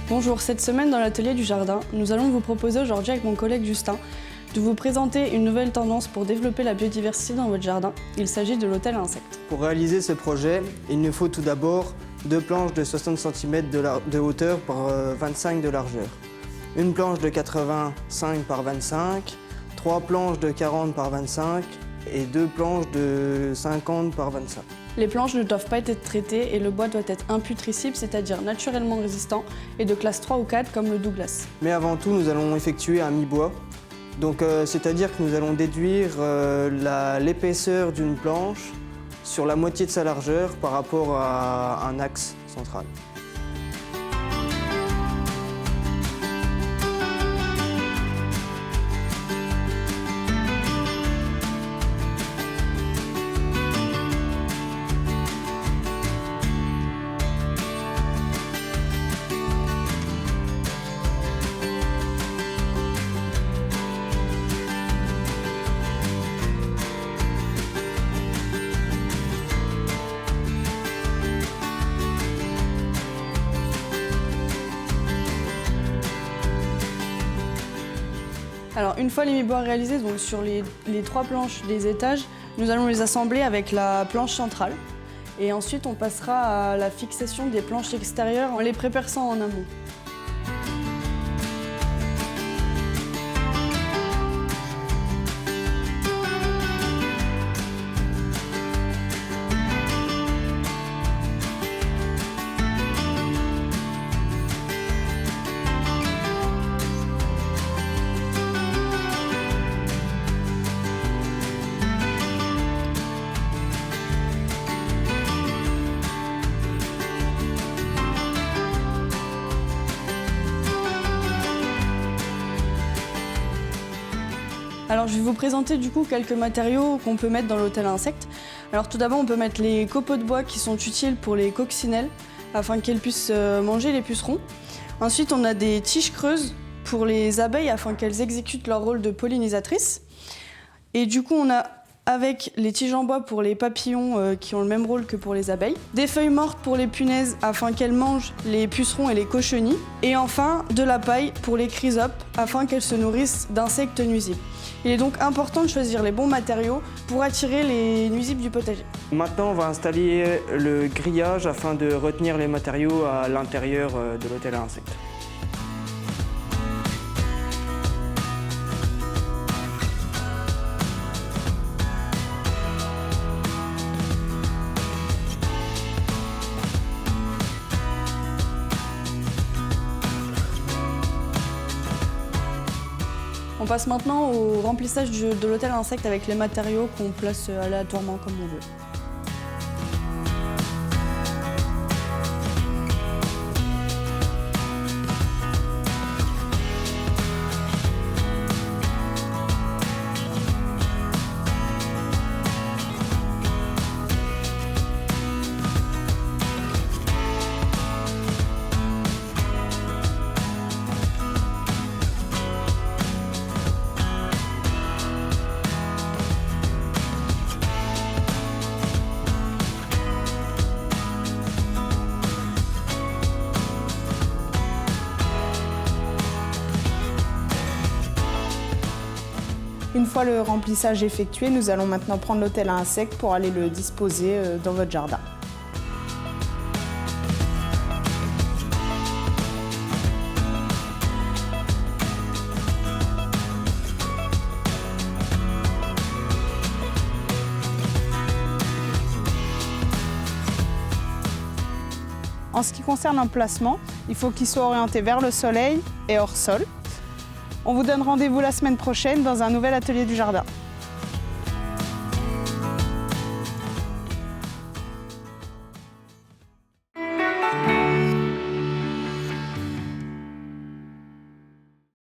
Bonjour, cette semaine dans l'atelier du jardin, nous allons vous proposer aujourd'hui avec mon collègue Justin de vous présenter une nouvelle tendance pour développer la biodiversité dans votre jardin. Il s'agit de l'hôtel à insectes. Pour réaliser ce projet, il nous faut tout d'abord 2 planches de 60 cm de hauteur par 25 de largeur, une planche de 85 par 25, 3 planches de 40 par 25 et 2 planches de 50 par 25. Les planches ne doivent pas être traitées et le bois doit être imputricible, c'est-à-dire naturellement résistant et de classe 3 ou 4 comme le Douglas. Mais avant tout, nous allons effectuer un mi-bois. Donc, c'est-à-dire que nous allons déduire l'épaisseur d'une planche sur la moitié de sa largeur par rapport à un axe central. Alors une fois les mi-bois réalisés, donc sur les 3 planches des étages, nous allons les assembler avec la planche centrale. Et ensuite on passera à la fixation des planches extérieures en les préperçant en amont. Alors je vais vous présenter du coup quelques matériaux qu'on peut mettre dans l'hôtel à insectes. Alors tout d'abord on peut mettre les copeaux de bois qui sont utiles pour les coccinelles afin qu'elles puissent manger les pucerons. Ensuite on a des tiges creuses pour les abeilles afin qu'elles exécutent leur rôle de pollinisatrices. Et du coup on a avec les tiges en bois pour les papillons qui ont le même rôle que pour les abeilles. Des feuilles mortes pour les punaises afin qu'elles mangent les pucerons et les cochenilles. Et enfin de la paille pour les chrysopes afin qu'elles se nourrissent d'insectes nuisibles. Il est donc important de choisir les bons matériaux pour attirer les nuisibles du potager. Maintenant, on va installer le grillage afin de retenir les matériaux à l'intérieur de l'hôtel à insectes. On passe maintenant au remplissage de l'hôtel à insectes avec les matériaux qu'on place aléatoirement comme on veut. Une fois le remplissage effectué, nous allons maintenant prendre l'hôtel à insectes pour aller le disposer dans votre jardin. En ce qui concerne l'emplacement, il faut qu'il soit orienté vers le soleil et hors sol. On vous donne rendez-vous la semaine prochaine dans un nouvel atelier du jardin.